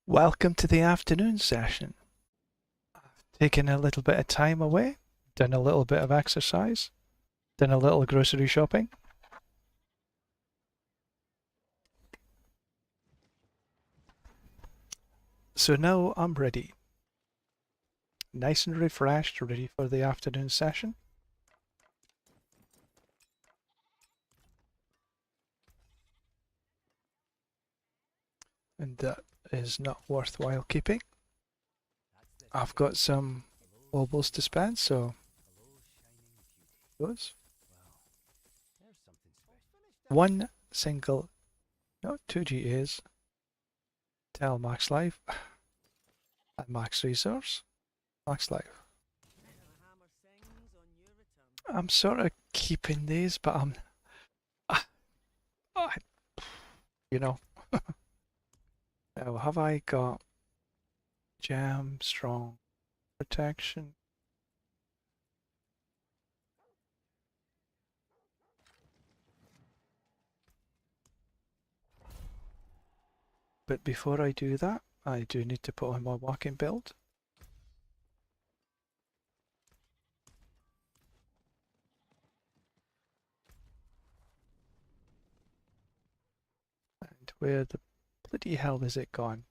Welcome to the afternoon session. I've taken a little bit of time away, done a little bit of exercise, done a little grocery shopping. So now I'm ready. Nice and refreshed, ready for the afternoon session. And that is not worthwhile keeping. I've got some wobbles to spend, so goes. One single, not 2 GAs, tell max life and max resource, max life. I'm sort of keeping these, but I'm, you know. Now, have I got jam, strong, protection? But before I do that, I do need to put on my walking build. And where the bloody hell is it gone?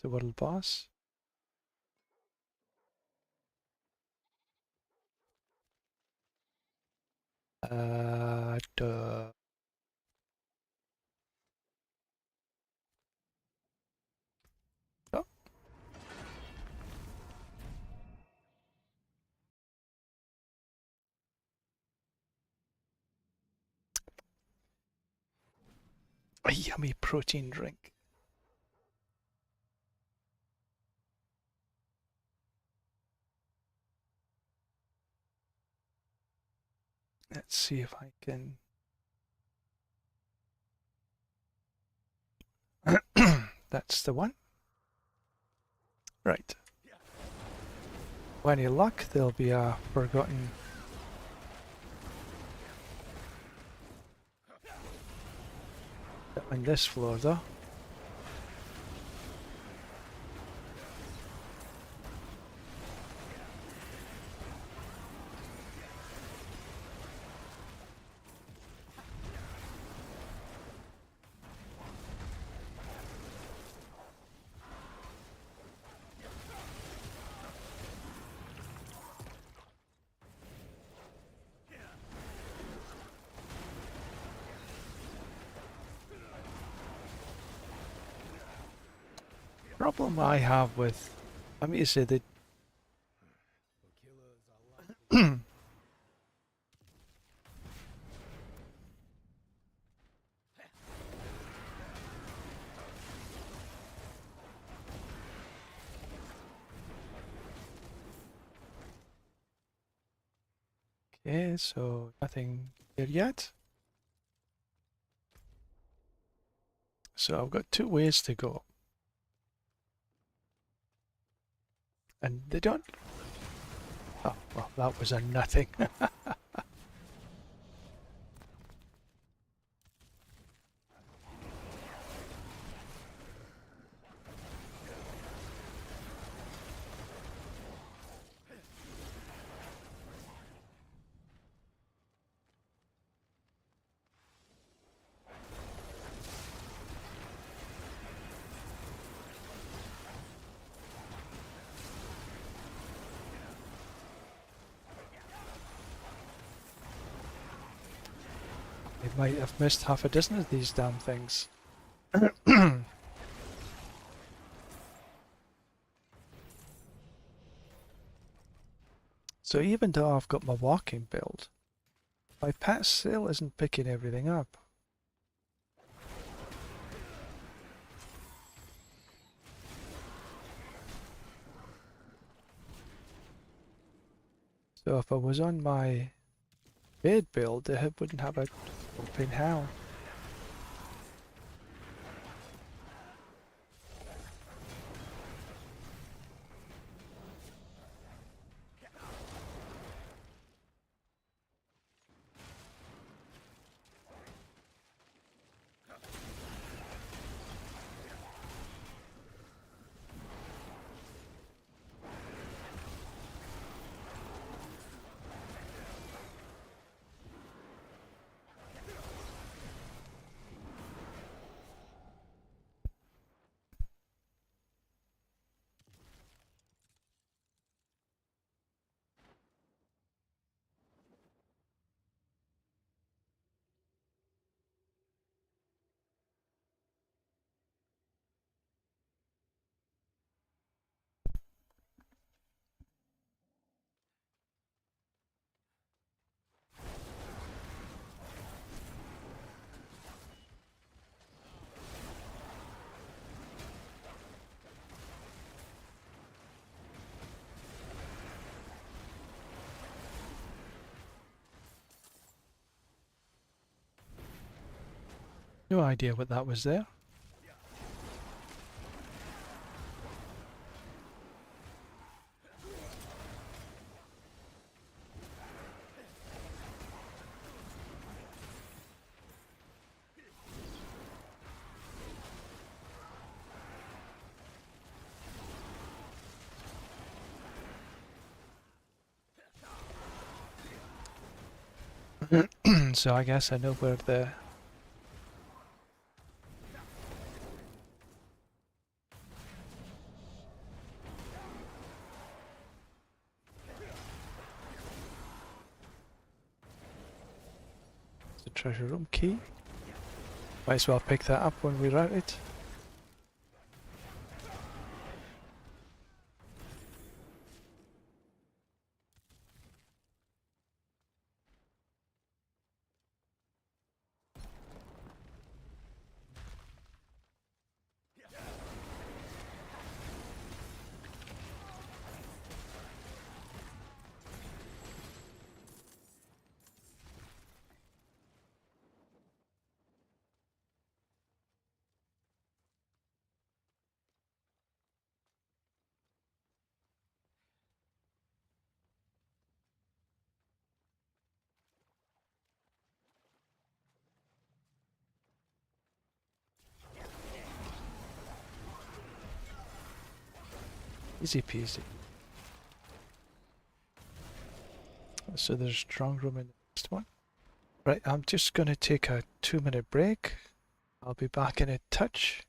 The world boss? Duh. Oh. A yummy protein drink. Let's see if I can... That's the one. Right. With any luck, there'll be a forgotten... on this floor, though. Problem I have with... I mean to say that... Okay, so nothing here yet. So I've got 2 ways to go. And they don't... Oh, well, that was a nothing. I might have missed half a dozen of these damn things. So even though I've got my walking build, my pet still isn't picking everything up. So if I was on my bed build, it wouldn't have a open hell. No idea what that was there. So I guess I know where the treasure room key. Might as well pick that up when we're at it. Easy peasy. So there's strong room in the next one. Right, I'm just going to take a 2-minute break. I'll be back in a touch.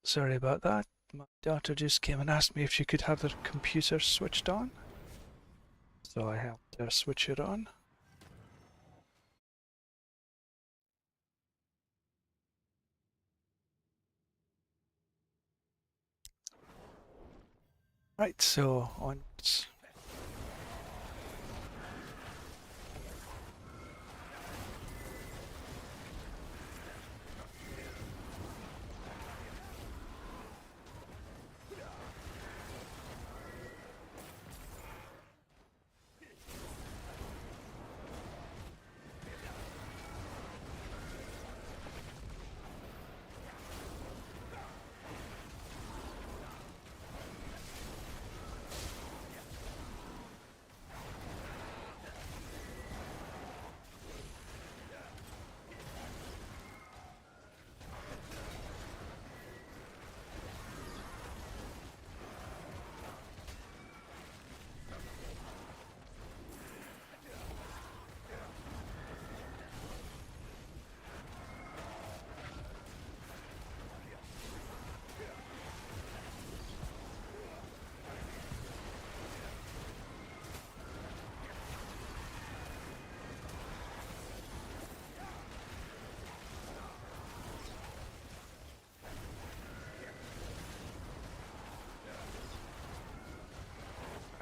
Sorry about that. My daughter just came and asked me if she could have the computer switched on. So I helped her switch it on. Right, so onwards.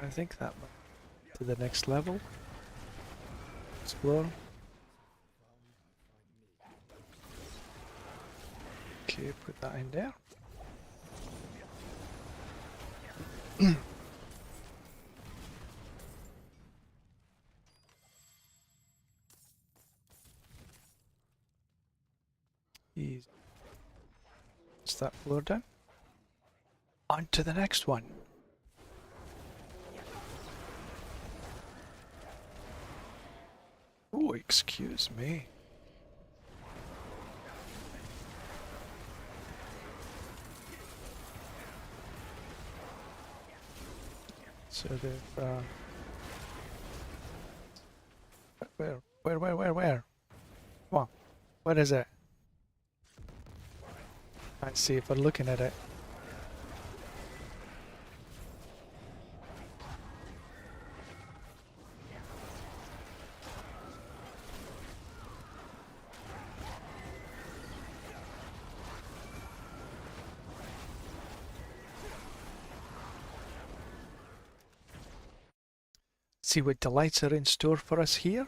I think that might to the next level. Explore. Okay, put that in there. Easy. Is that floor done? On to the next one. Oh, excuse me. So they've where? Come on, what is it? Let's see if we're looking at it. See what delights are in store for us here.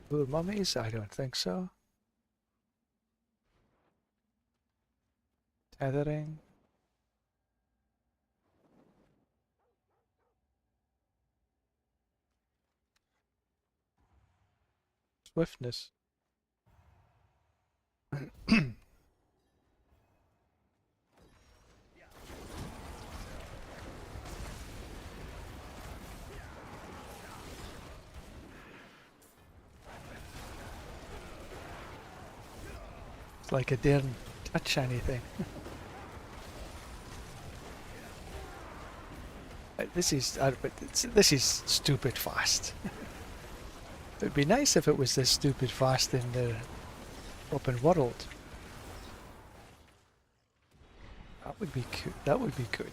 Poor mummies? I don't think so. Tethering. Swiftness. It's like it daren't touch anything. This is stupid fast. It'd be nice if it was this stupid fast in the open world. That would be good. That would be good.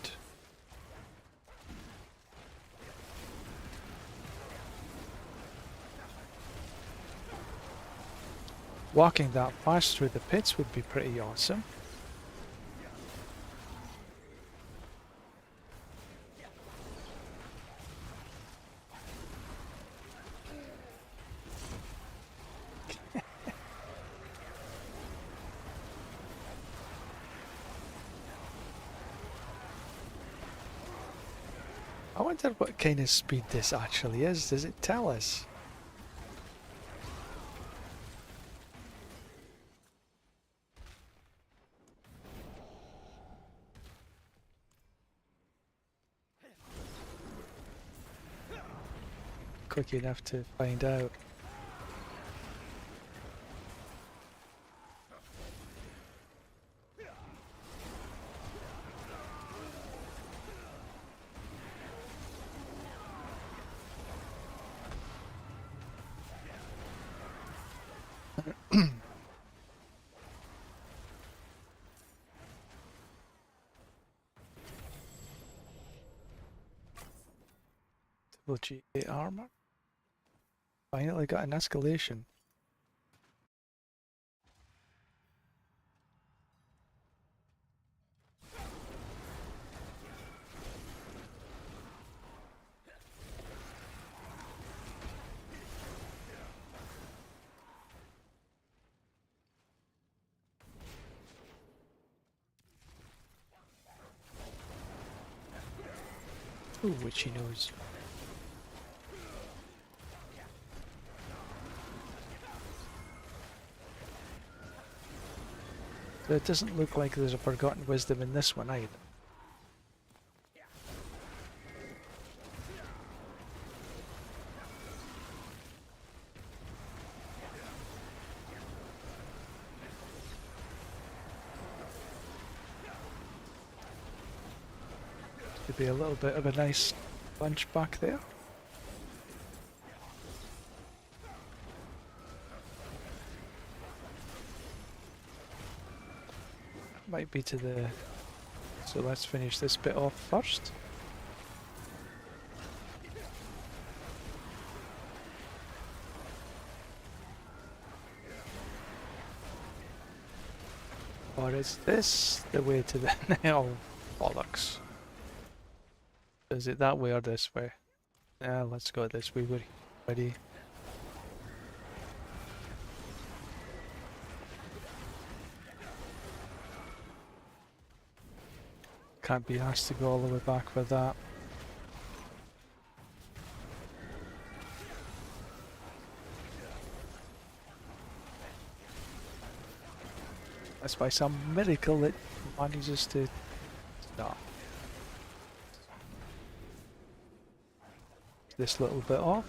Walking that fast through the pits would be pretty awesome. I wonder what kind of speed this actually is. Does it tell us? Quick enough to find out. Double G8 armor. Finally got an escalation. Ooh, witchy nose. So it doesn't look like there's a forgotten wisdom in this one either. Could be a little bit of a nice bunch back there. Might be to the... So let's finish this bit off first. Or is this the way to the... oh, bollocks. Is it that way or this way? Yeah, let's go this way. We're ready. Can't be asked to go all the way back with that. That's by some miracle it manages to stop. This little bit off.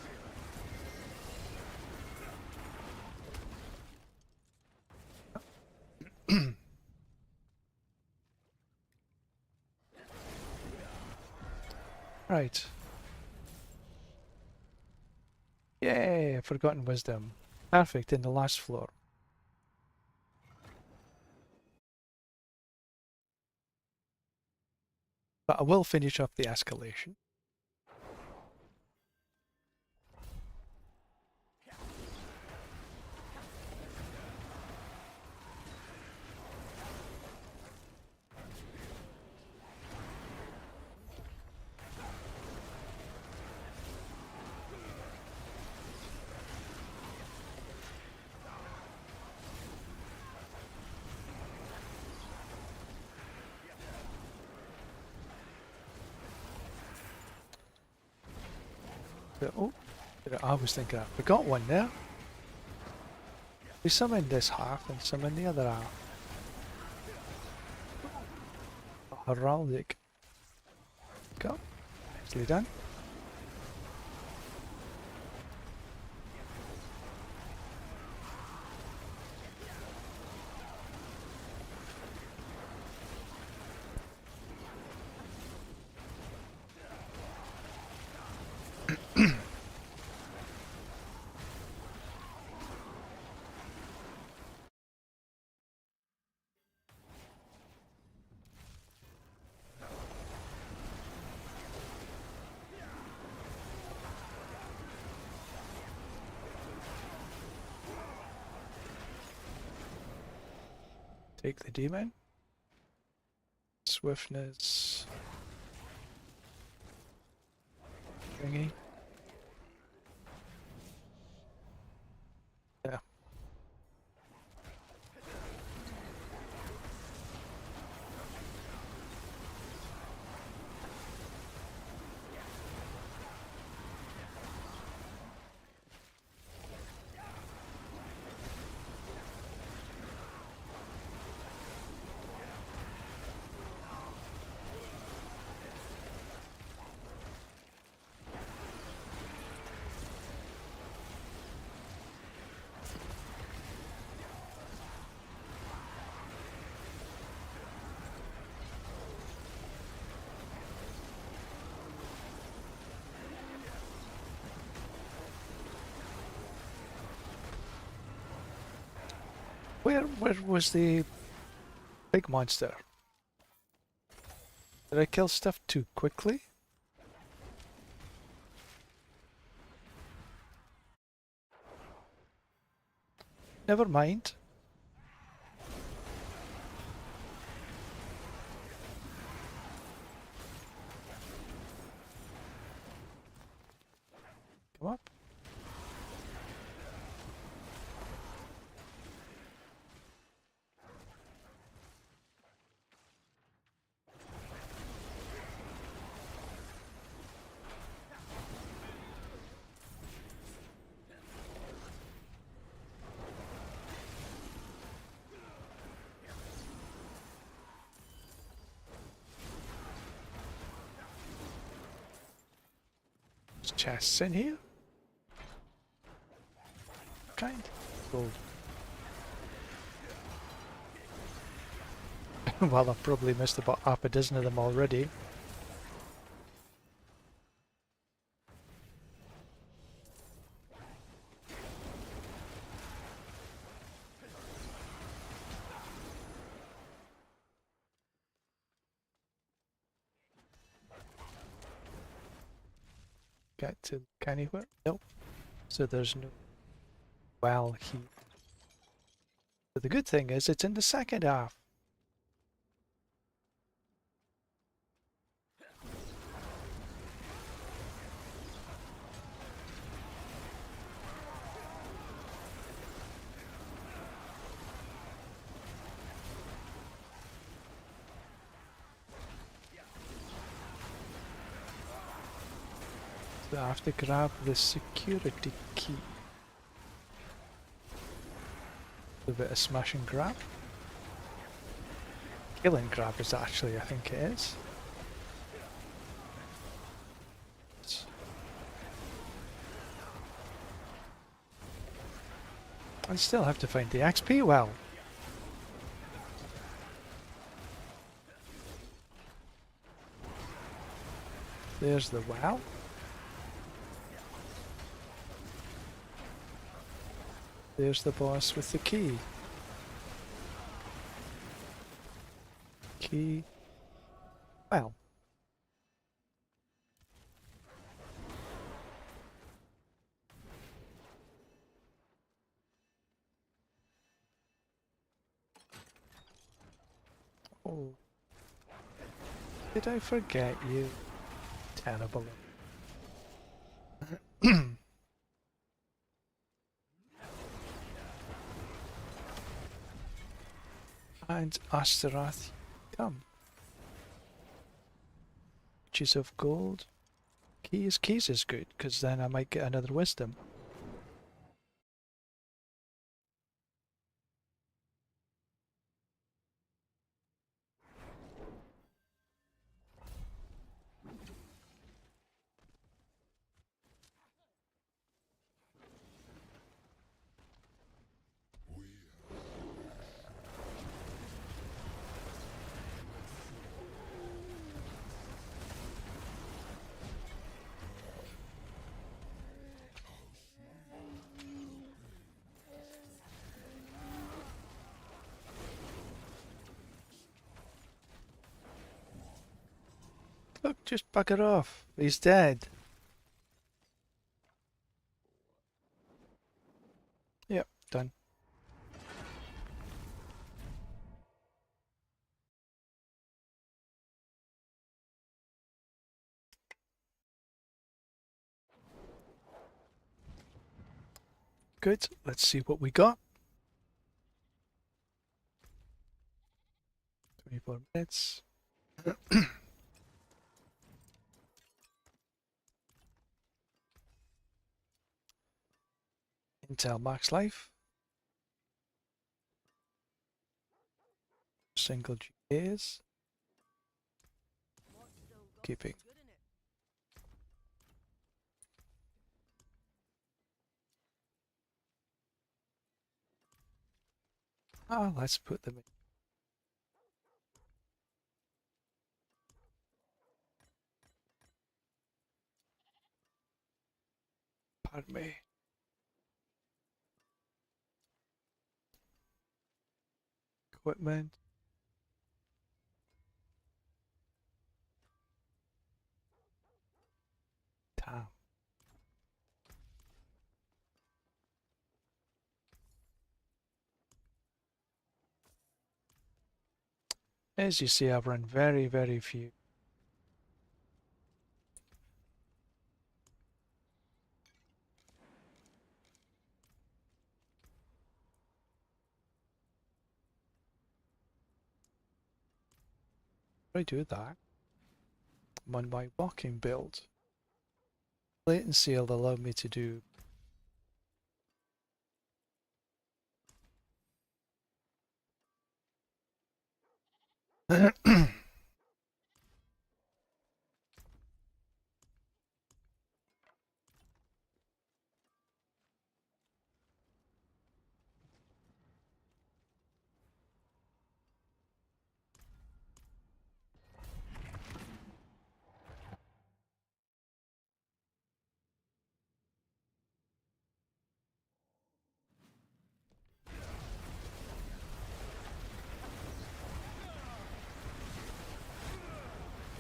Right. Yay, Forgotten Wisdom. Perfect in the last floor. But I will finish up the escalation. Oh, I was thinking I forgot one there. There's some in this half and some in the other half. Heraldic. Go. Nicely done. Take the demon. Swiftness. Thingy. Yeah. Where was the big monster? Did I kill stuff too quickly? Never mind. Come up. There's chests in here. Kind. Gold. Well, I've probably missed about half a dozen of them already. Get to anywhere? Nope. So there's no well here. But the good thing is it's in the second half. So I have to grab the security key. A bit of smash and grab. Kill and grab is actually, I think it is. I still have to find the XP well. There's the well. There's the boss with the key. Key. Well. Oh. Did I forget you? Terrible. And Astaroth come. Riches of gold. Keys is good, because then I might get another wisdom. Look, just bugger off. He's dead. Yep, done. Good, let's see what we got. 24 minutes. Intel max life. Single GAs. Keeping. Ah, let's put them in. Pardon me. Equipment. Damn. As you see, I've run very, very few. I do that. I'm on my walking build. Latency will allow me to do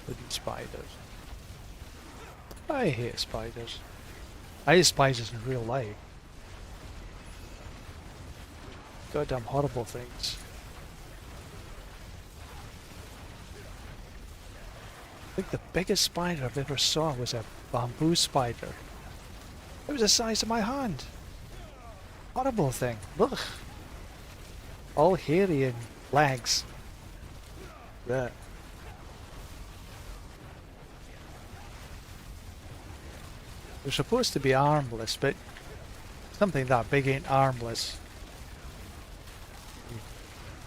with spiders. I hate spiders. I hate spiders in real life. Goddamn horrible things. I think the biggest spider I've ever saw was a bamboo spider. It was the size of my hand. Horrible thing. Ugh. All hairy and legs. Yeah. They're supposed to be armless, but something that big ain't armless.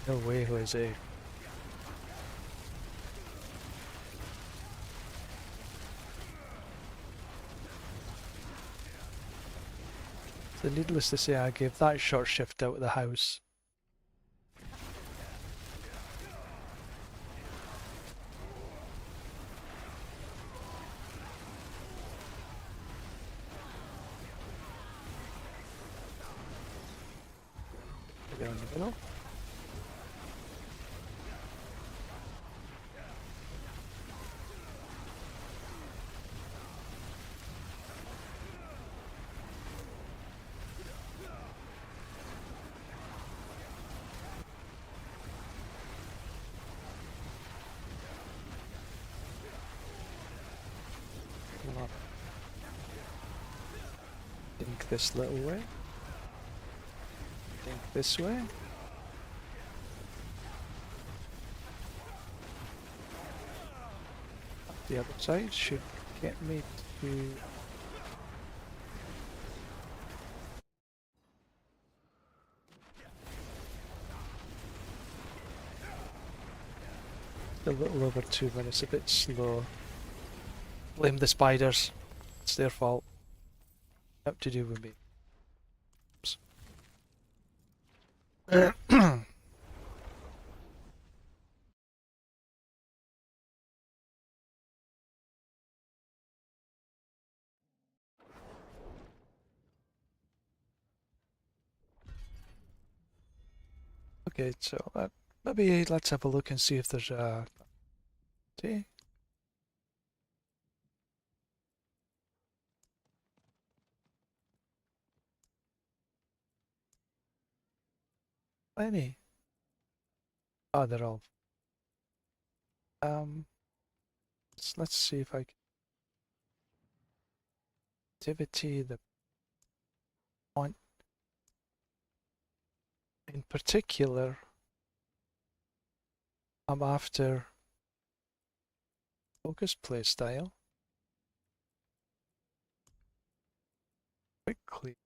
No way, Jose. So needless to say, I gave that short shift out of the house. There in the middle. Think this little way. Think this way. The other side should get me to... a little over 2 minutes, a bit slow. Blame the spiders. It's their fault. Not to do with me. Okay, so maybe let's have a look and see if there's a... See? Any? Oh, they're all... let's see if I can... Activity, the point... In particular, I'm after focus playstyle. Quickly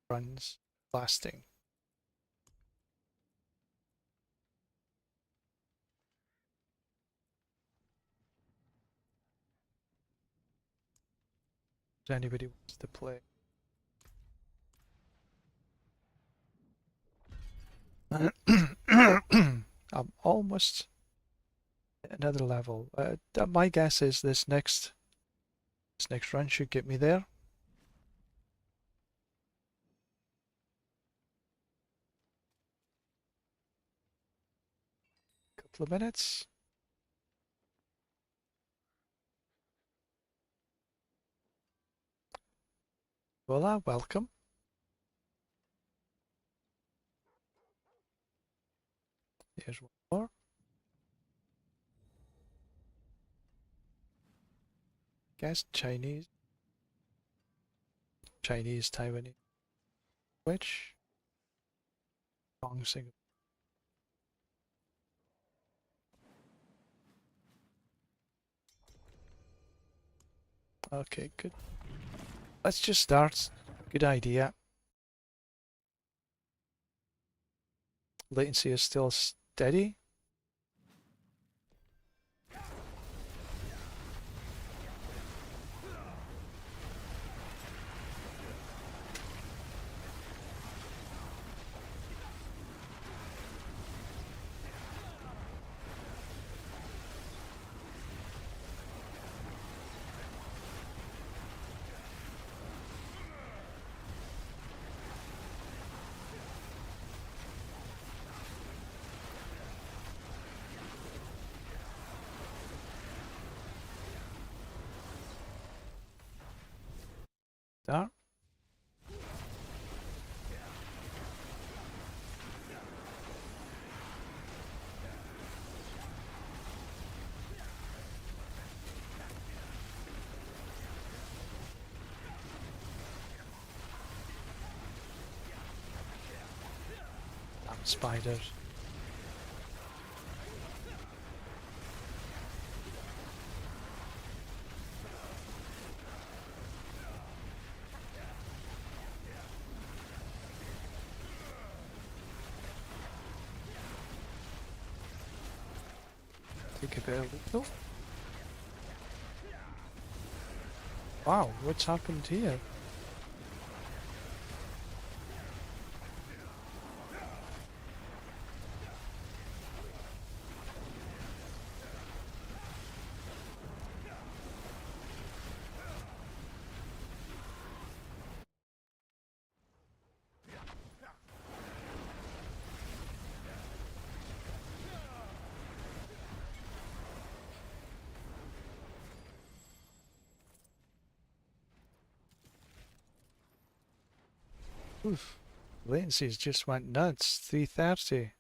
runs lasting. Does anybody wants to play? I'm almost at another level. My guess is this next run should get me there. Couple of minutes. Voila, welcome. Here's one more. Guess Chinese, Taiwanese. Which? Hong Sing. Okay, good. Let's just start. Good idea. Latency is still steady. There. Damn spiders. Take a bit of lethal. Wow, what's happened here? Oof. Latencies just went nuts. 330.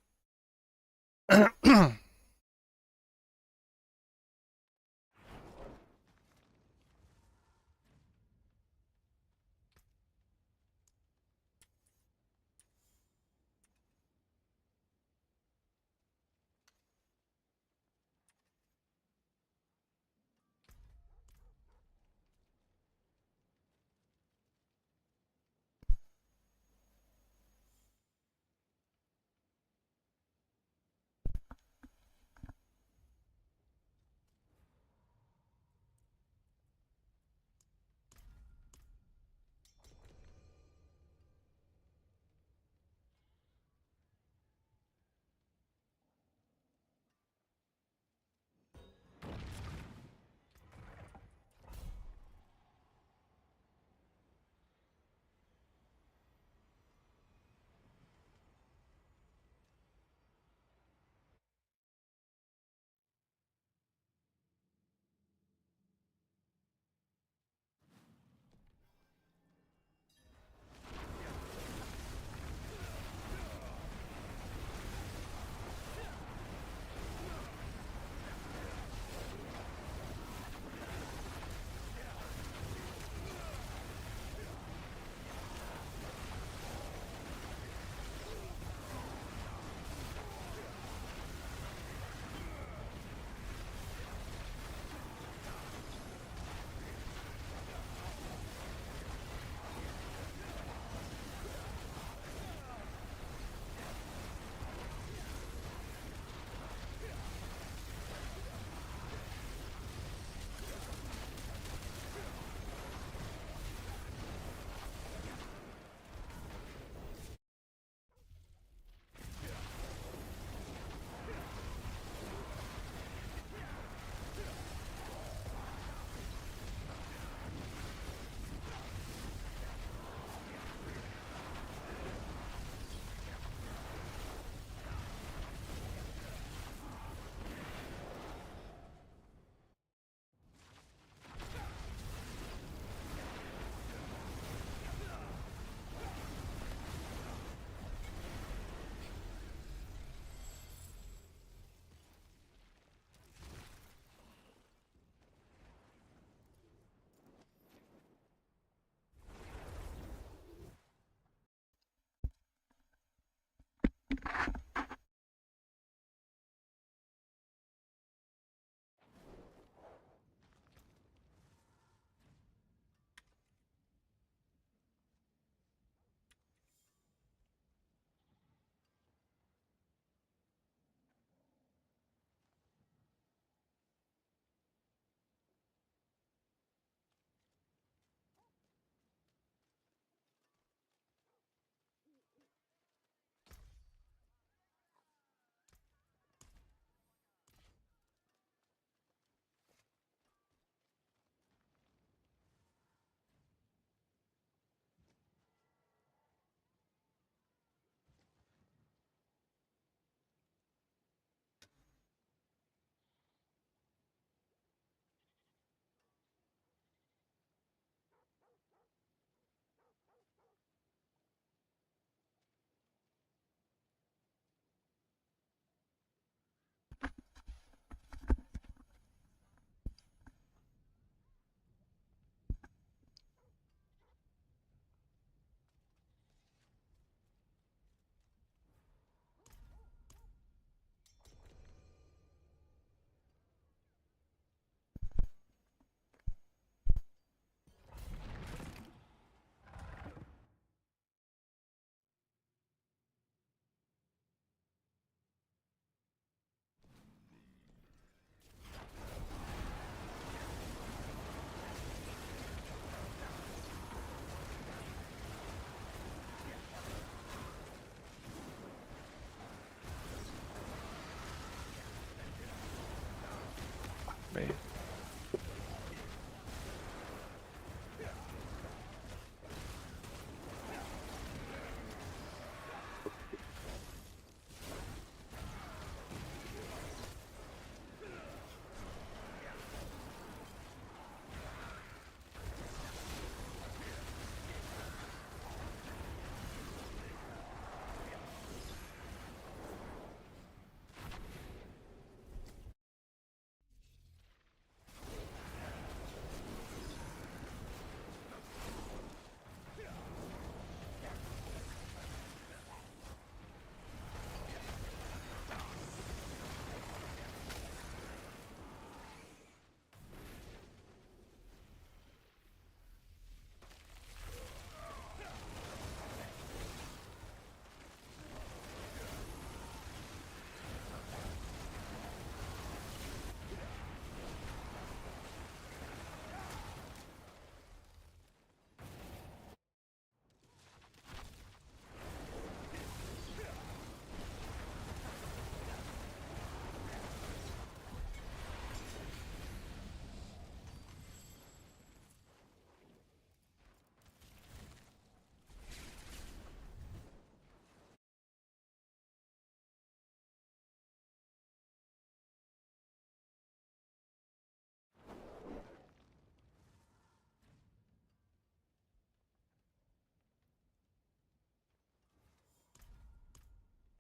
me.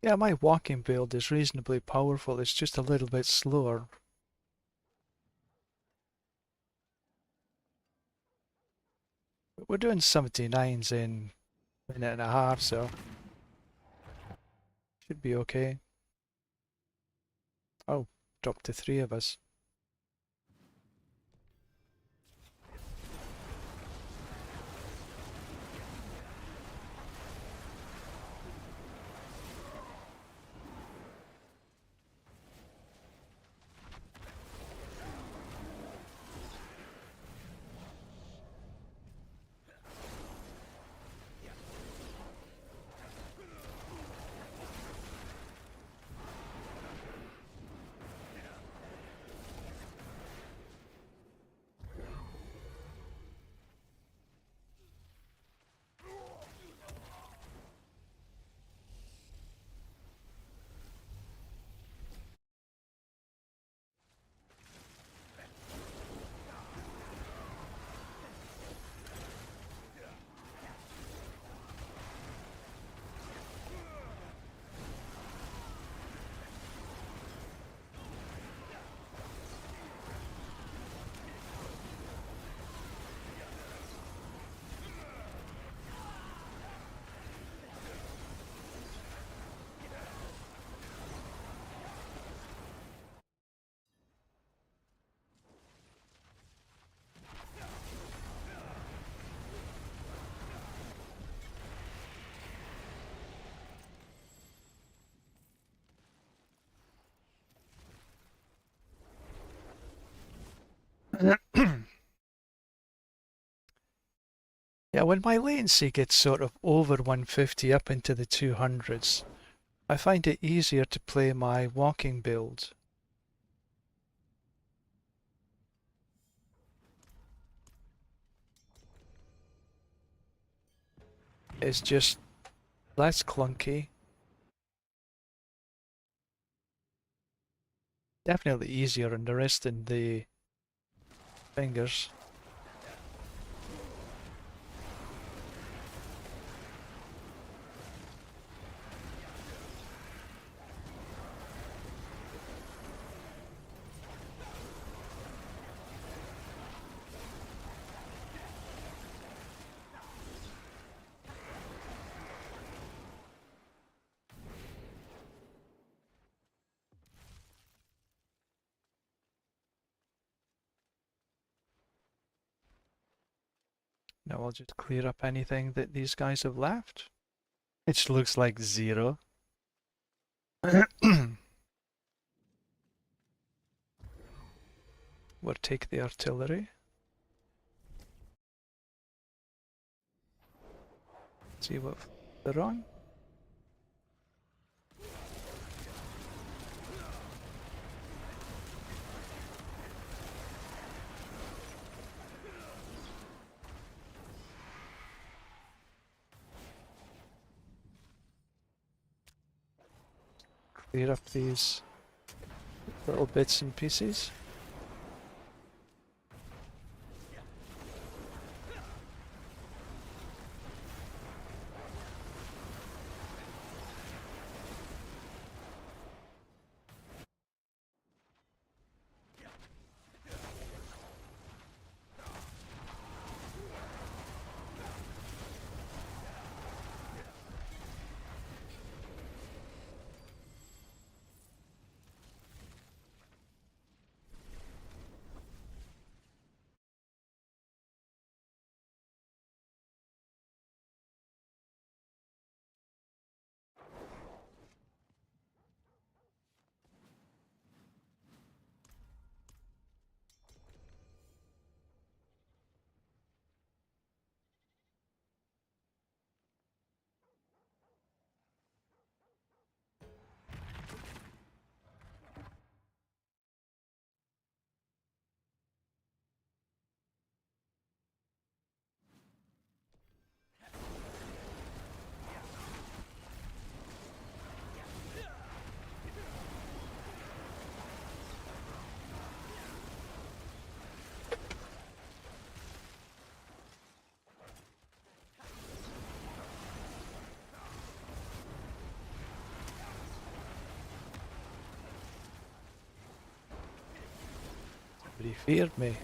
Yeah, my walking build is reasonably powerful, it's just a little bit slower. But we're doing 79s in a minute and a half, so should be okay. Oh, dropped to 3 of us. Yeah, when my latency gets sort of over 150 up into the 200s, I find it easier to play my walking build. It's just less clunky. Definitely easier on the wrist and the fingers. Now I'll just clear up anything that these guys have left. It looks like 0. We'll take the artillery. See what they're on. clear up these little bits and pieces. But he feared me.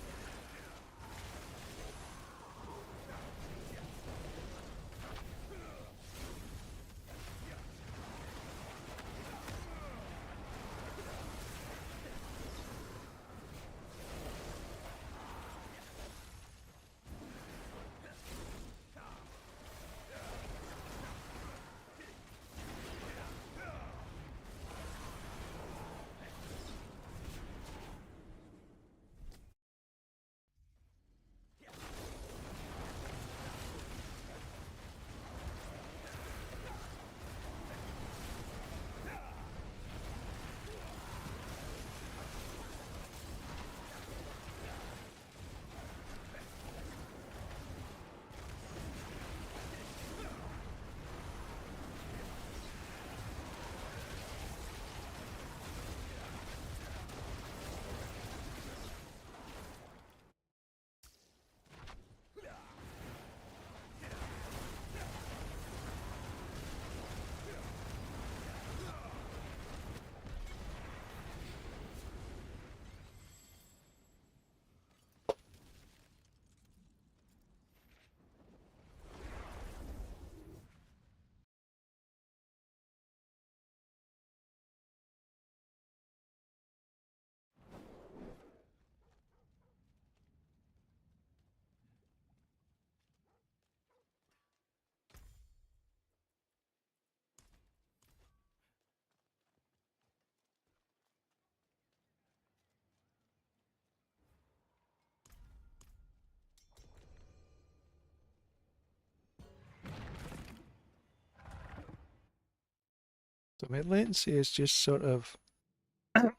So my latency is just sort of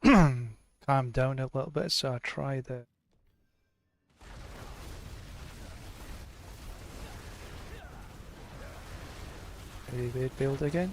calmed down a little bit, so I try the heavyweight build again.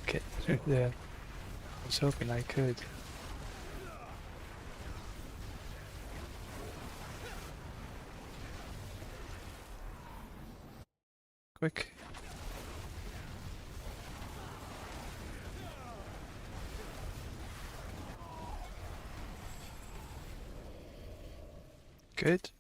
Get through there. I was hoping I could. Quick. Good.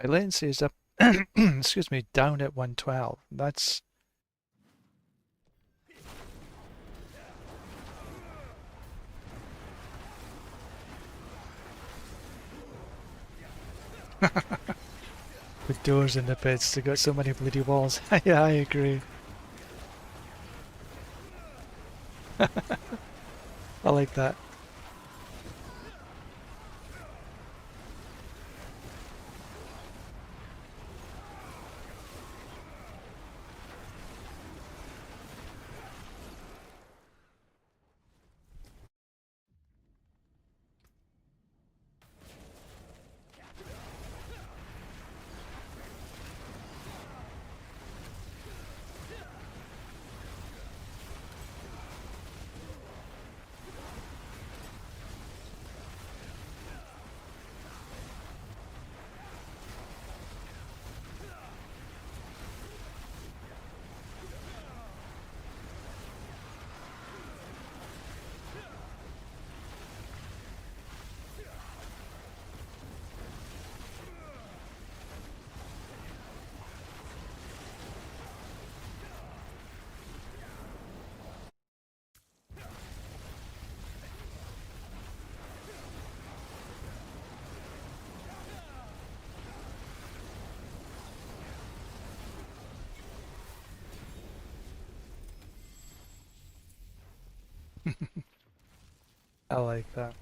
My latency is up, excuse me, down at 112. That's... With doors in the pits, they got so many bloody walls. Yeah, I agree. I like that. I like that.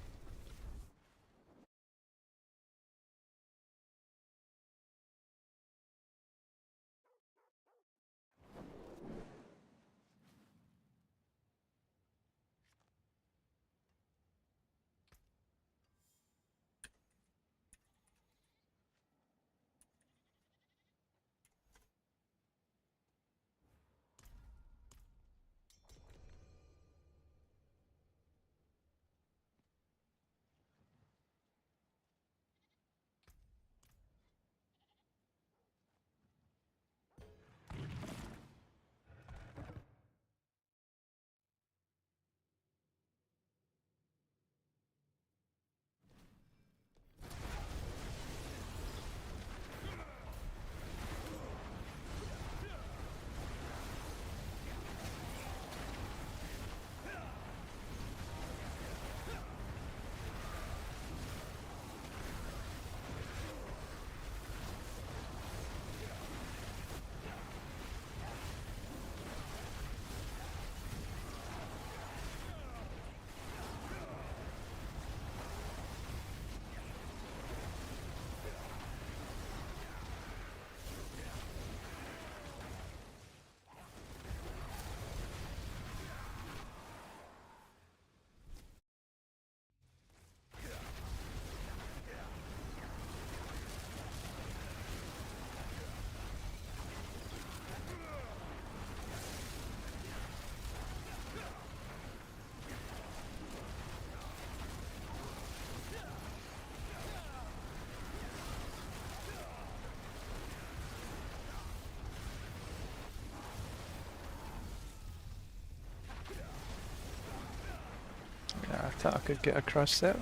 Yeah, I thought I could get across there.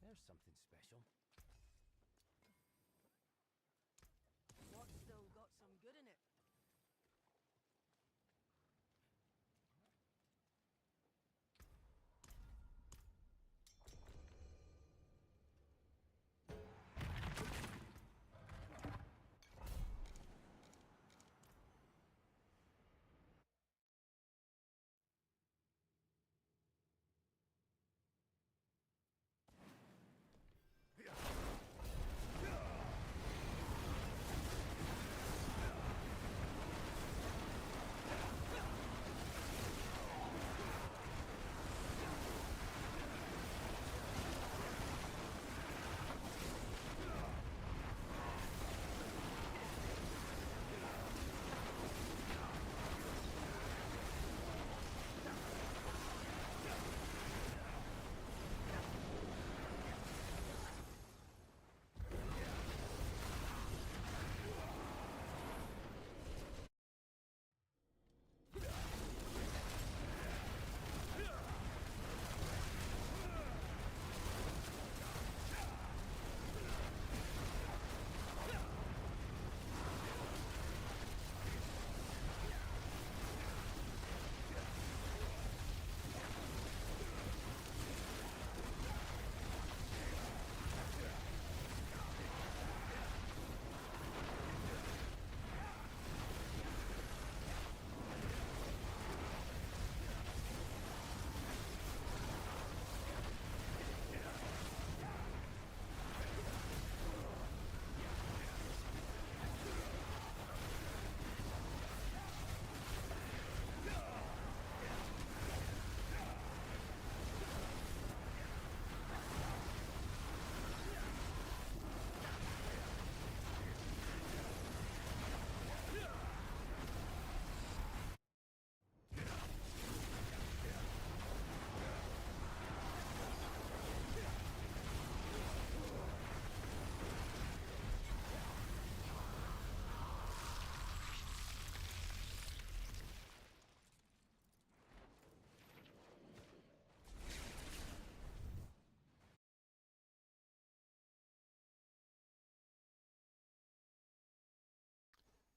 There's something special. What's still got some good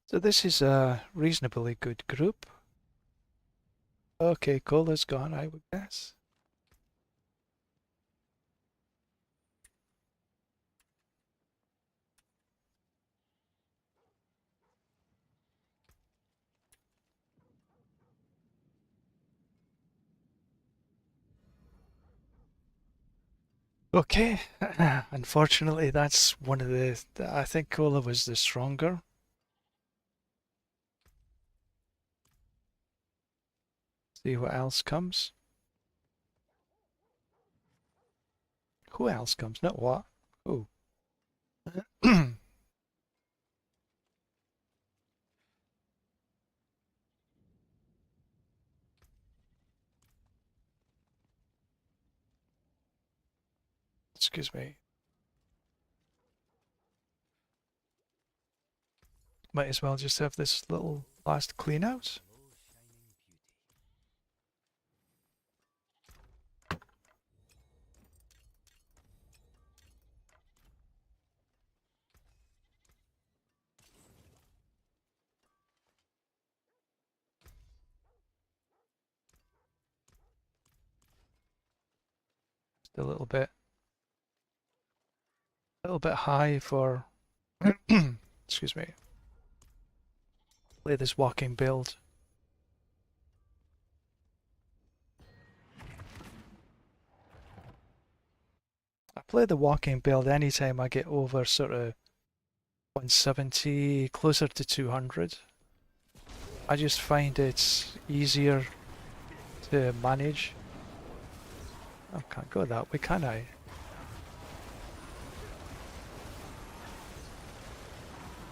So this is a reasonably good group. Okay, Cola's gone, I would guess. Okay, unfortunately that's one of I think Cola was the stronger. See what else comes. Who else comes? Not what? Who? Excuse me. Might as well just have this little last clean out. Low shining beauty. Just a little bit high for, excuse me, play this walking build. I play the walking build anytime I get over sort of 170, closer to 200. I just find it's easier to manage. I can't go that way, can I?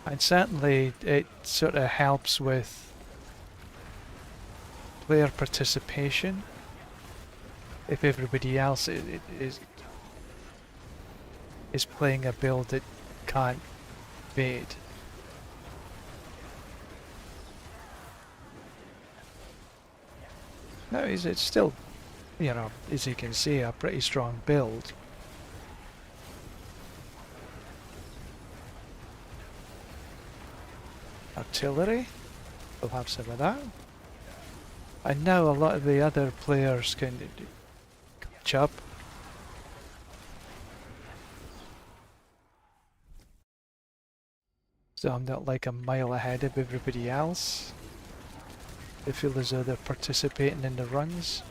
And certainly it sort of helps with player participation if everybody else is playing a build that can't evade. No, it's still, you know, as you can see, a pretty strong build. Artillery, we'll have some of that. And now a lot of the other players can catch up. So I'm not like a mile ahead of everybody else. They feel as though they're participating in the runs.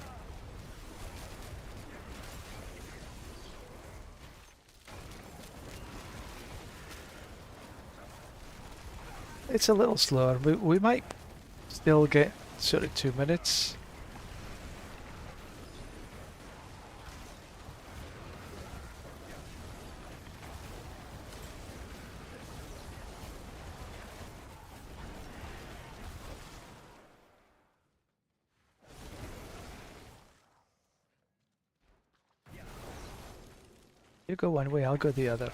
It's a little slower. We might still get sort of 2 minutes. You go one way, I'll go the other.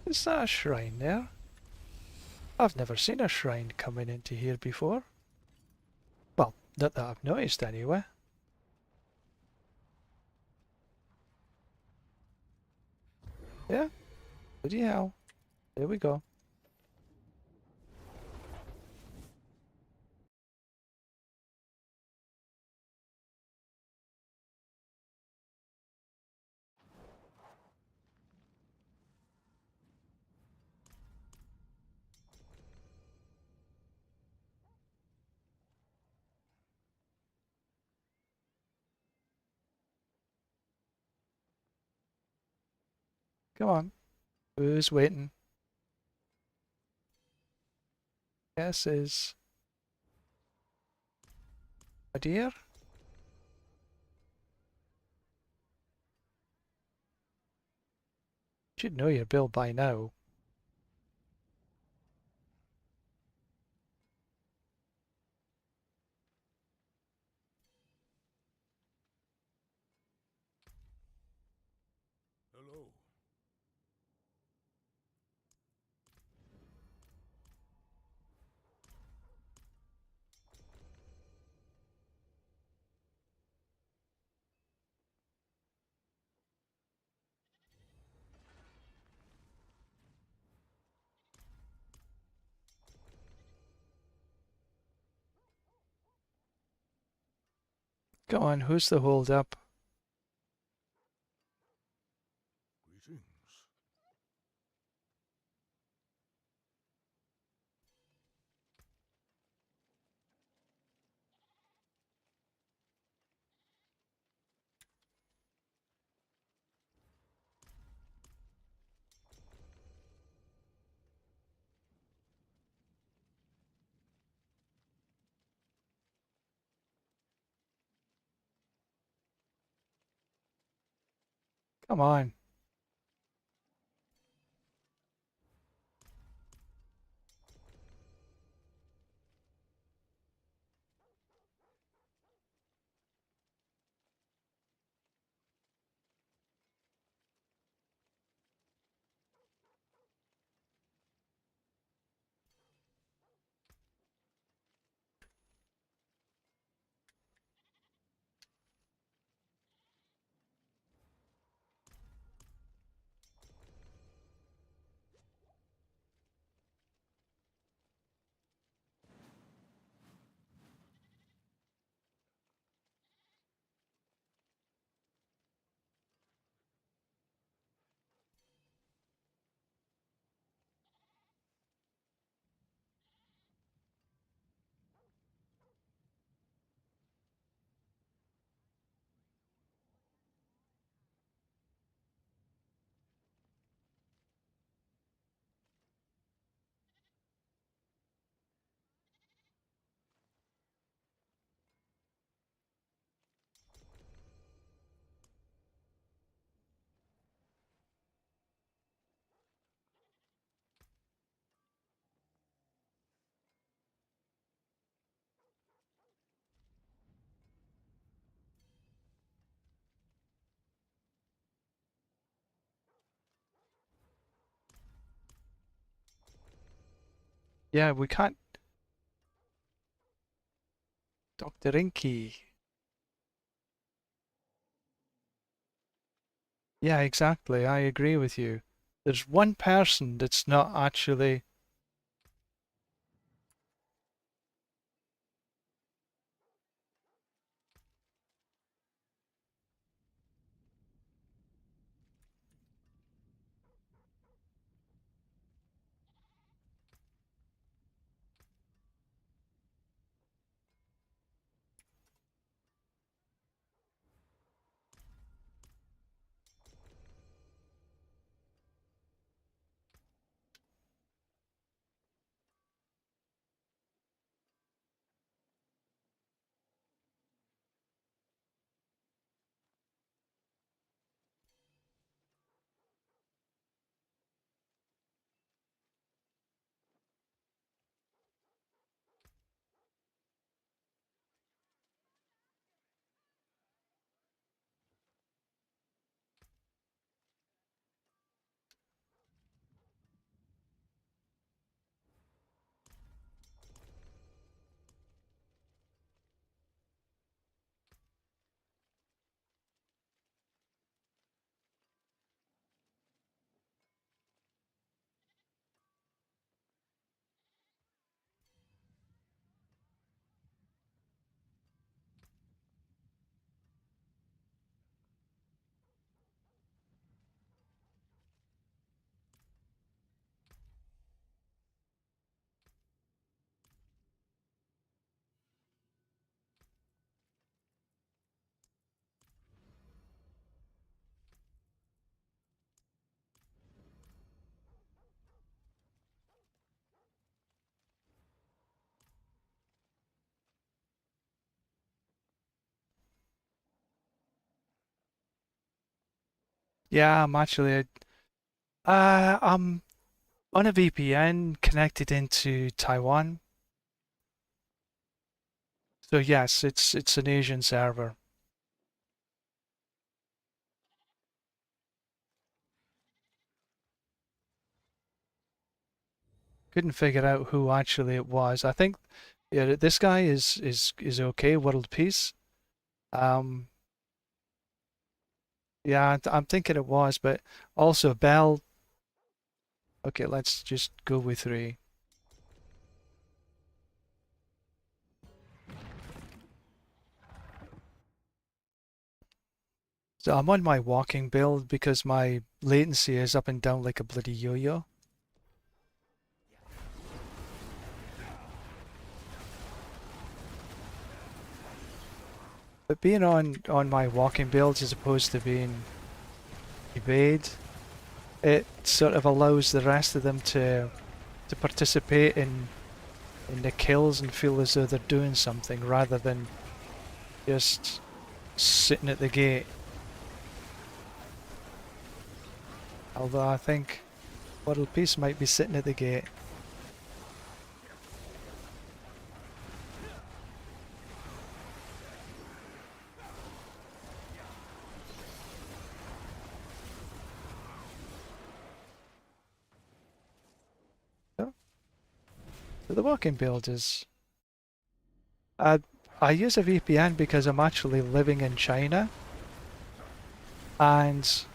Is that a shrine there? I've never seen a shrine coming into here before. Well, not that I've noticed anyway. Yeah, bloody hell. There we go. Come on. Who's waiting? Guess is a deer? Should know your bill by now. Hello. Go on, who's the hold up? Greetings. Come on. Yeah, we can't. Dr. Inky. Yeah, exactly. I agree with you. There's one person that's not actually. Yeah, I'm actually. I'm on a VPN connected into Taiwan. So yes, it's an Asian server. Couldn't figure out who actually it was. I think yeah, this guy is okay. World Peace. Um, yeah, I'm thinking it was, but also Bell. Okay, let's just go with three. So I'm on my walking build because my latency is up and down like a bloody yo-yo. But being on my walking builds as opposed to being evade, it sort of allows the rest of them to participate in the kills and feel as though they're doing something rather than just sitting at the gate. Although I think World Peace might be sitting at the gate. So the walking build is... I use a VPN because I'm actually living in China, and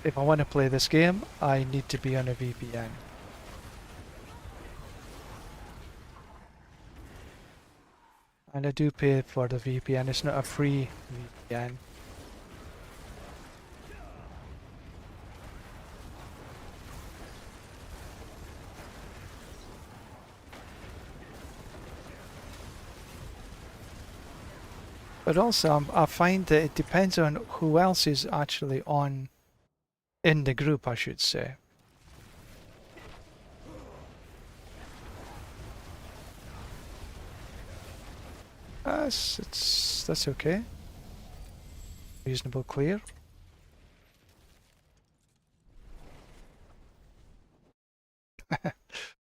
if I want to play this game, I need to be on a VPN. And I do pay for the VPN, it's not a free VPN. But also, I find that it depends on who else is actually on in the group, I should say. That's okay. Reasonable clear.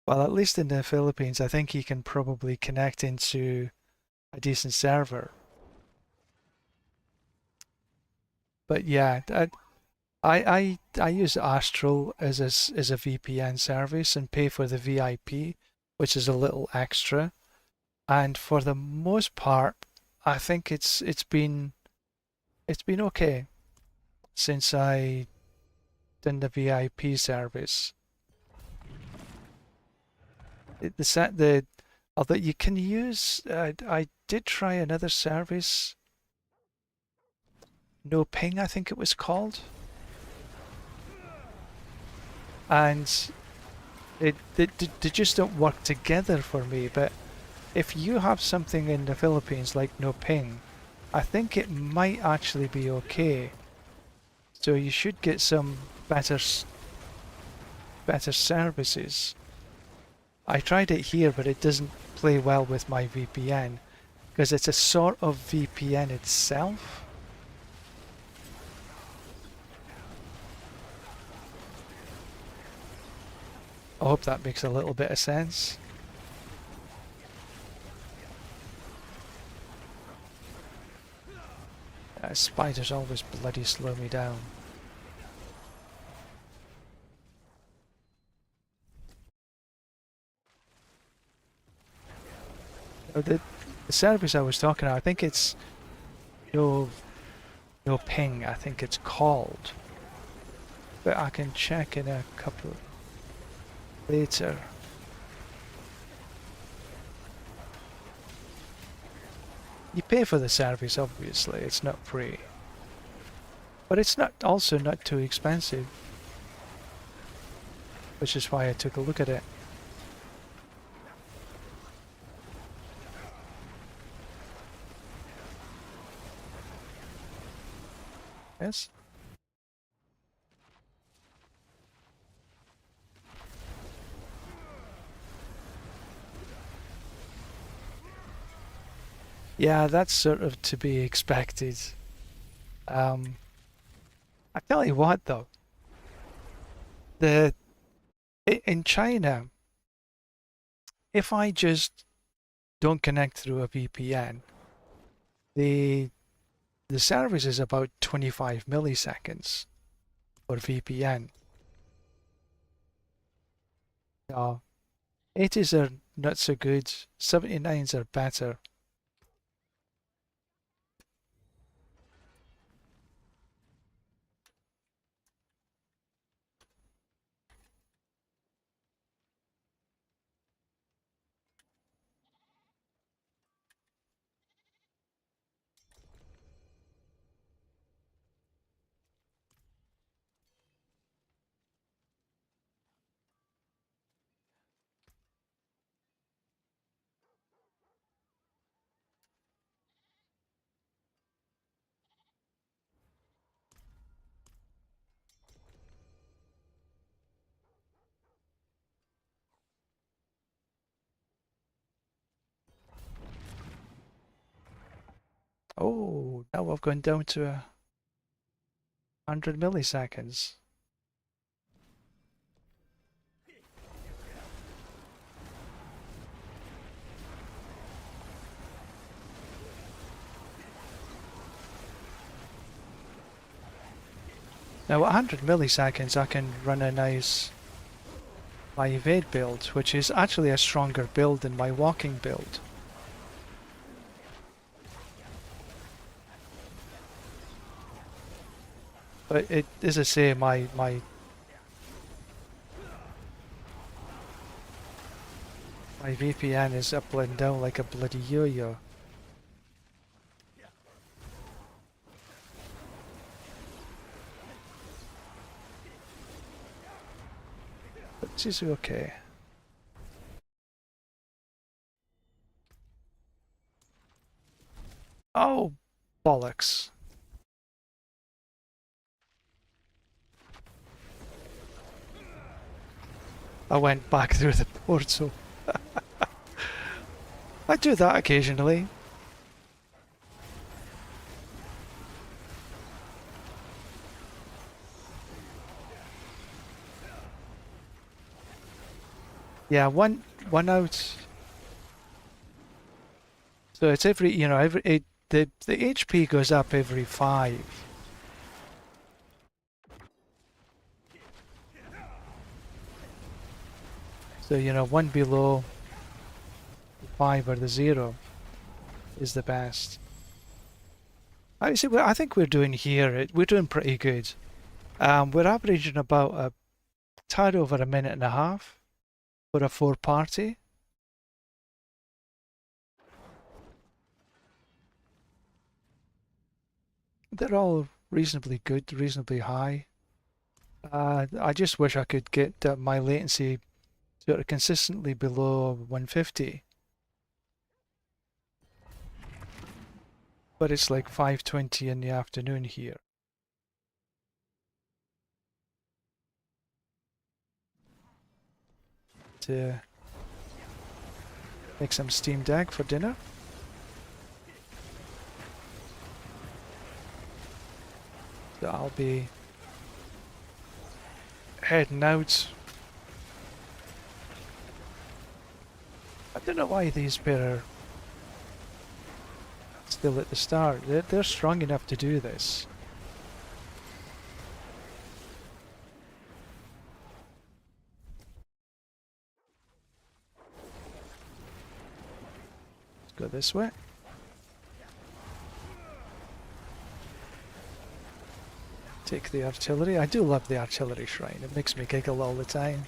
Well, at least in the Philippines, I think you can probably connect into a decent server. But yeah, I use Astral as a VPN service and pay for the VIP, which is a little extra. And for the most part, I think it's been okay since I done the VIP service. Although you can use, I did try another service, No Ping, I think it was called, and they just don't work together for me. But if you have something in the Philippines like No Ping, I think it might actually be okay. So you should get some better services. I tried it here, but it doesn't play well with my VPN because it's a sort of VPN itself. I hope that makes a little bit of sense. Spiders always bloody slow me down. The service I was talking about, I think it's no ping, I think it's called. But I can check in a couple later. You pay for the service, obviously, it's not free. But it's also not too expensive. Which is why I took a look at it. Yes? Yeah, that's sort of to be expected. I tell you what though, in China, if I just don't connect through a VPN, the service is about 25 milliseconds for VPN. 80s are not so good, 79s are better. Oh, now I've gone down to 100 milliseconds. Now at 100 milliseconds I can run a nice my evade build, which is actually a stronger build than my walking build. But it, as I say, my VPN is up and down like a bloody yo-yo. But this is okay. Oh, bollocks. I went back through the portal. I do that occasionally. Yeah, one out. So it's every, you know, the HP goes up every 5. So, you know, 1 below 5 or the 0 is the best. I see. I think we're doing here. We're doing pretty good. We're averaging about a tad over a minute and a half for a 4-party. They're all reasonably good, reasonably high. I just wish I could get my latency sort of consistently below 150. But it's like 5:20 in the afternoon here. To make some steamed egg for dinner. So I'll be heading out. I don't know why these pair are still at the start. They're strong enough to do this. Let's go this way. Take the artillery. I do love the artillery shrine. It makes me giggle all the time.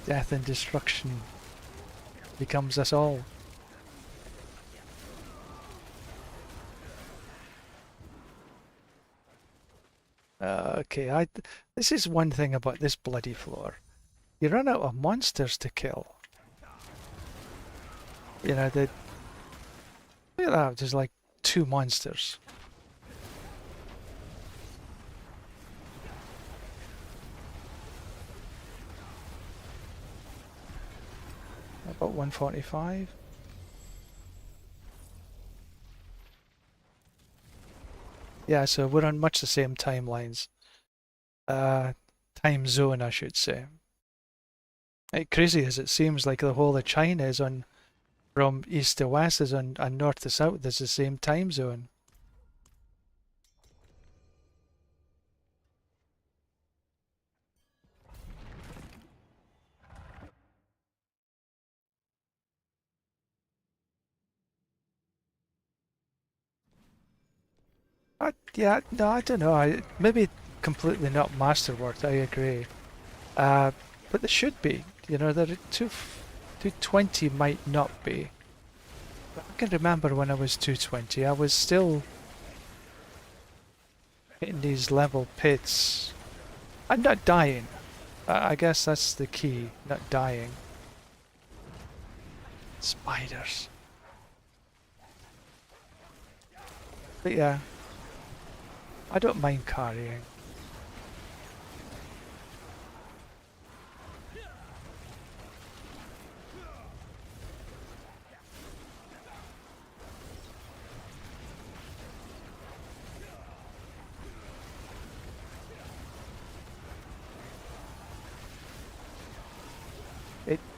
Death and destruction becomes us all. Okay, this is one thing about this bloody floor. You run out of monsters to kill. You know, look at that, there's like 2 monsters. About 145. Yeah, so we're on much the same timelines. Time zone, I should say. Crazy as it seems, like the whole of China is on, from east to west is on, and north to south, there's the same time zone. Yeah, no, I don't know. Maybe completely not masterworked, I agree. But they should be. You know, they're 220 might not be. But I can remember when I was 220, I was still hitting these level pits. I'm not dying. I guess that's the key, not dying. Spiders. But yeah, I don't mind carrying.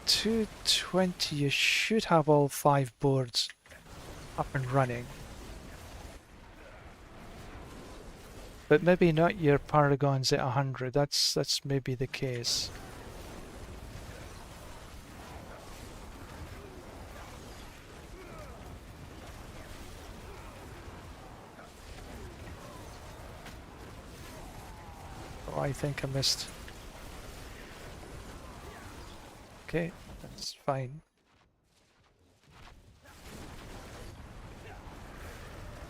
220 you should have all 5 boards up and running. But maybe not your Paragons at 100, that's maybe the case. Oh, I think I missed. Okay, that's fine.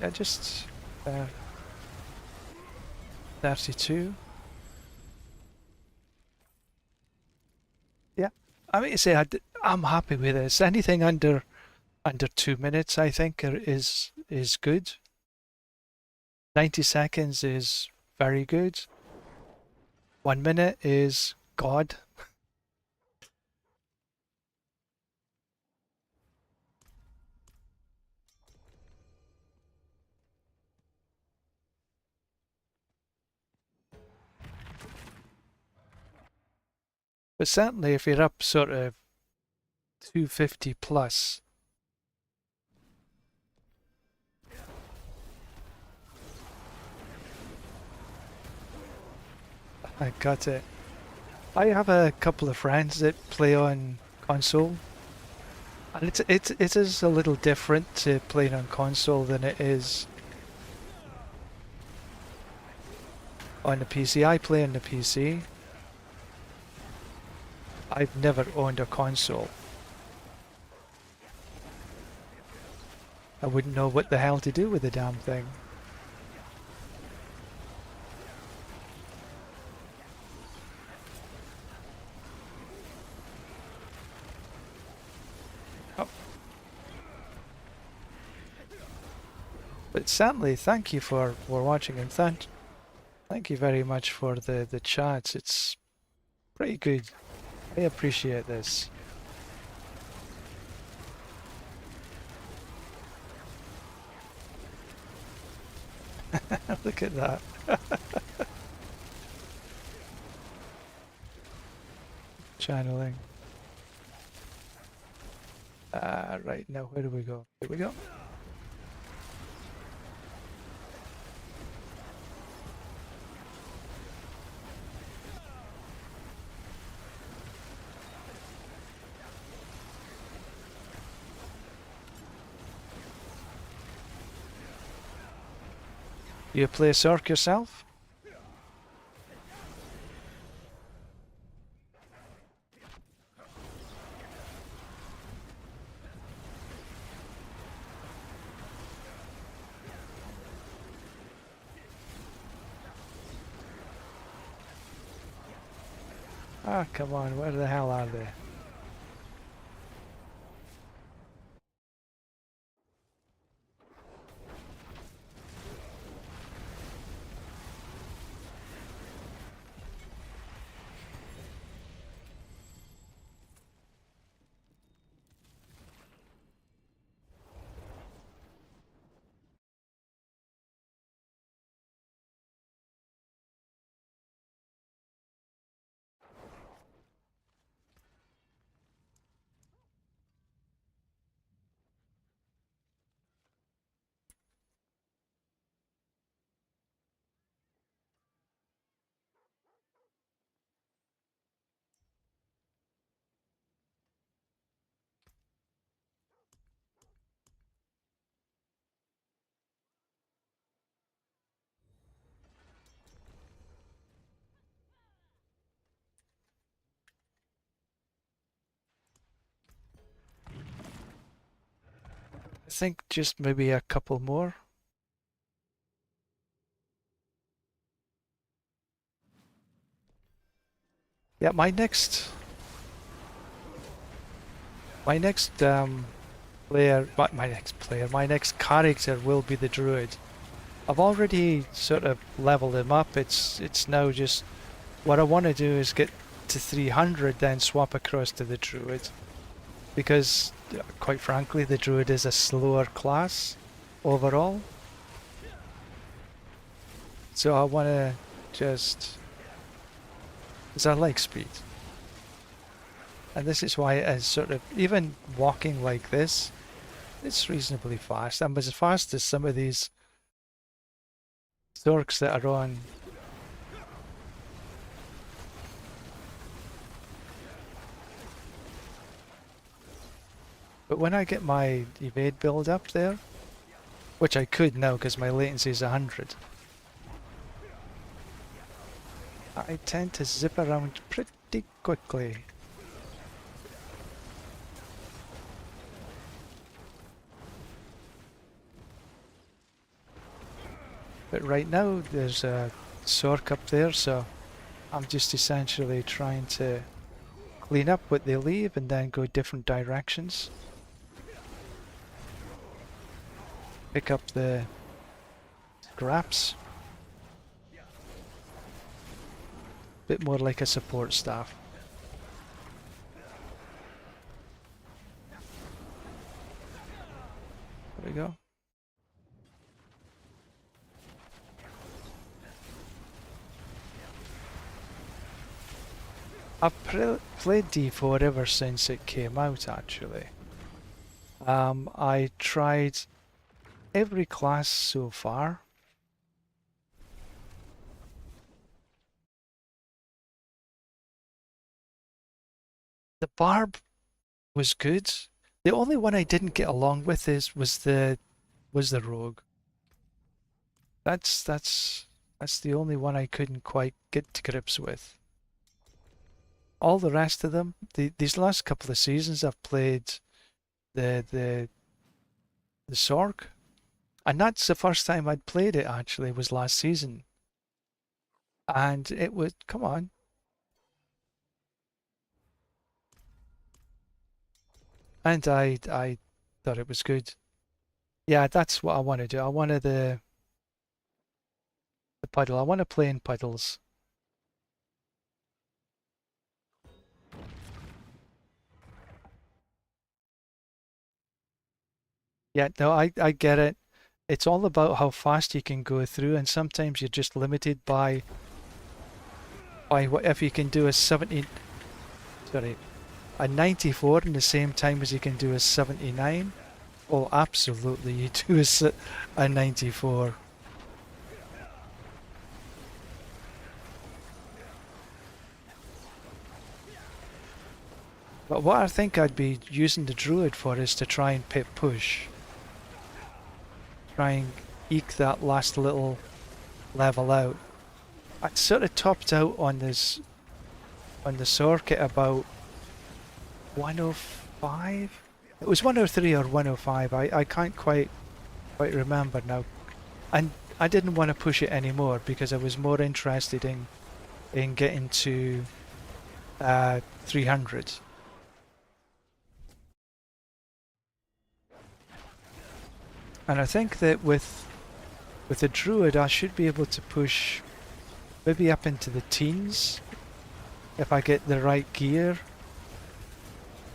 Yeah, just 32. Yeah, I mean, say I'm happy with this. Anything under 2 minutes, I think, is good. 90 seconds is very good. 1 minute is God. But certainly if you're up sort of 250 plus, I got it. I have a couple of friends that play on console, and it is a little different to playing on console than it is on the PC. I play on the PC. I've never owned a console. I wouldn't know what the hell to do with the damn thing. Oh. But certainly, thank you for watching, and thank you very much for the chats. It's pretty good. I appreciate this. Look at that. Channeling. Right, now where do we go? Here we go. You play Sorc yourself? Ah, come on, where the hell are they? I think just maybe a couple more. Yeah, my next my next character will be the druid. I've already sort of leveled him up. It's now just what I want to do is get to 300, then swap across to the druid, because quite frankly the druid is a slower class overall. So I want to just, because I like speed. And this is why it is sort of, even walking like this, it's reasonably fast. I'm as fast as some of these Zorks that are on. But when I get my evade build up there, which I could now because my latency is 100, I tend to zip around pretty quickly. But right now there's a Sork up there, so I'm just essentially trying to clean up what they leave and then go different directions. Pick up the scraps. Bit more like a support staff. There we go. I've played D4 ever since it came out, actually. I tried every class so far. The Barb was good. The only one I didn't get along with was the Rogue. That's the only one I couldn't quite get to grips with. All the rest of them, these last couple of seasons, I've played the Sork, and that's the first time I'd played it. Actually, was last season, and it was, come on. And I thought it was good. Yeah, that's what I want to do. I wanted the puddle. I want to play in puddles. Yeah, no, I get it. It's all about how fast you can go through, and sometimes you're just limited by what if you can do a 70, sorry, a 94 in the same time as you can do a 79. Oh, absolutely, you do a 94. But what I think I'd be using the druid for is to try and pip push. Try and eke that last little level out. I sort of topped out on this on the circuit about 105. It was 103 or 105. I can't quite remember now. And I didn't want to push it anymore because I was more interested in getting to 300. And I think that with the druid I should be able to push maybe up into the teens if I get the right gear,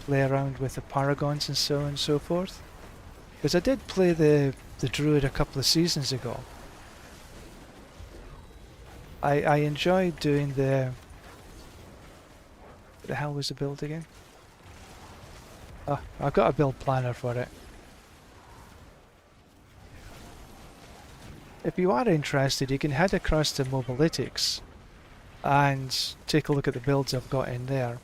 play around with the paragons and so on and so forth. Because I did play the druid a couple of seasons ago. I enjoyed doing the hell was the build again? Oh, I've got a build planner for it. If you are interested, you can head across to Mobalytics and take a look at the builds I've got in there.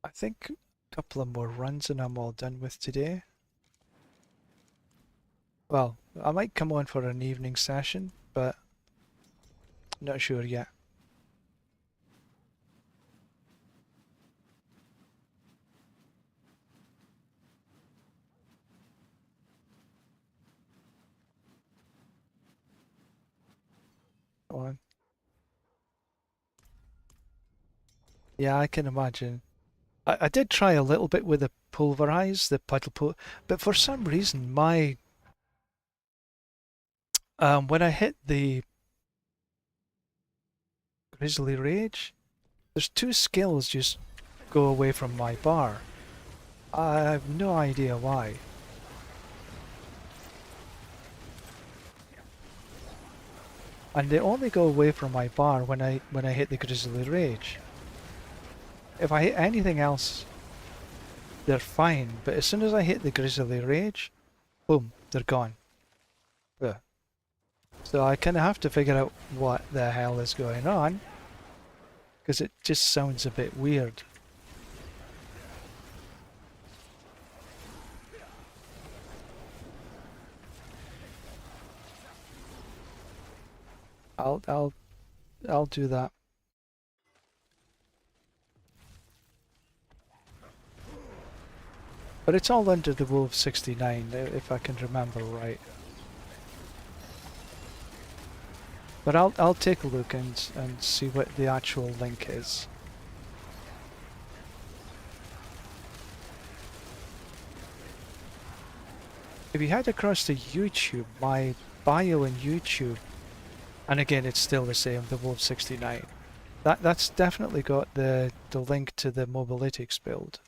I think a couple of more runs and I'm all done with today. Well, I might come on for an evening session, but not sure yet. Come on. Yeah, I can imagine. I did try a little bit with the pulverize, the puddle but for some reason my when I hit the Grizzly Rage, there's two skills just go away from my bar. I have no idea why. And they only go away from my bar when I hit the Grizzly Rage. If I hit anything else, they're fine, but as soon as I hit the Grizzly Rage, boom, they're gone. Yeah. So I kind of have to figure out what the hell is going on, because it just sounds a bit weird. I'll do that. But it's all under the Wolf 69, if I can remember right. But I'll take a look and see what the actual link is. If you head across to YouTube, my bio in YouTube, and again it's still the same, the Wolf 69. That's definitely got the link to the Mobilytics build.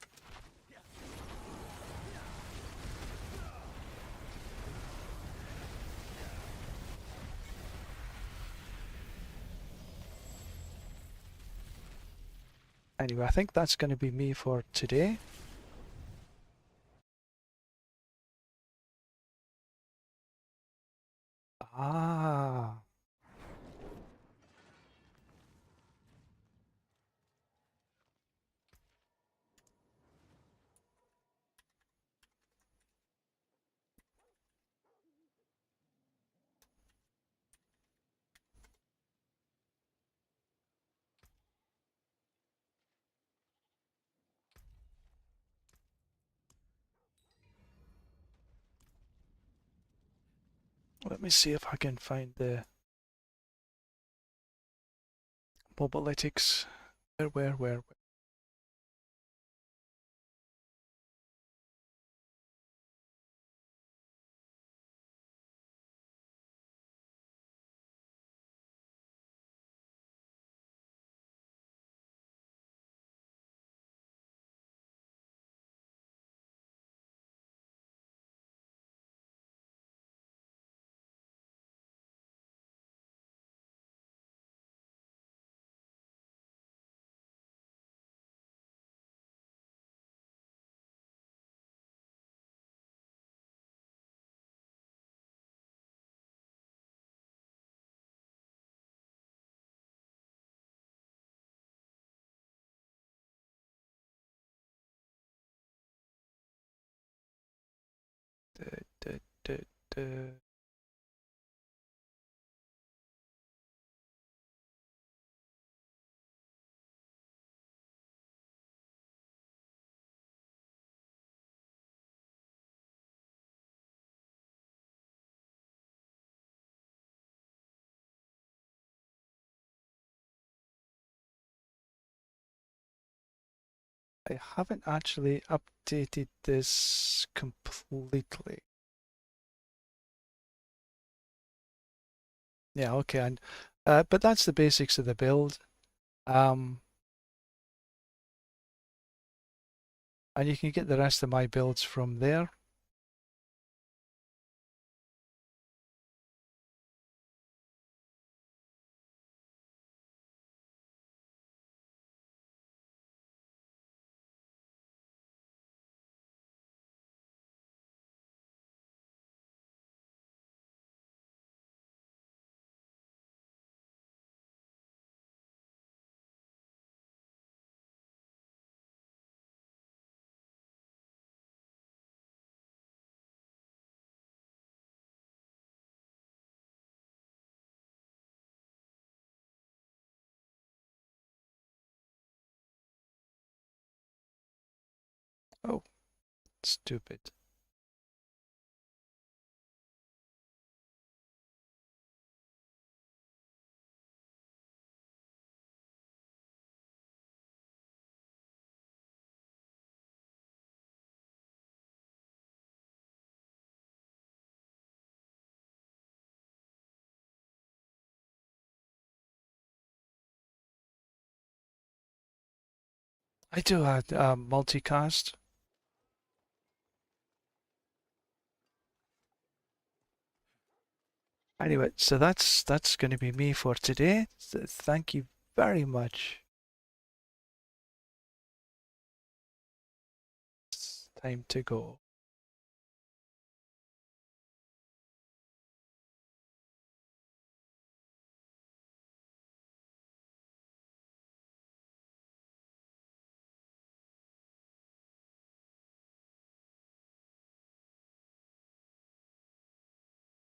Anyway, I think that's going to be me for today. Ah. Let me see if I can find the Mobilytics. Where? Du- du- du. I haven't actually updated this completely. Yeah, okay, and but that's the basics of the build. Um, and you can get the rest of my builds from there. Oh, stupid. I do a multicast. Anyway, so that's going to be me for today. So thank you very much. It's time to go.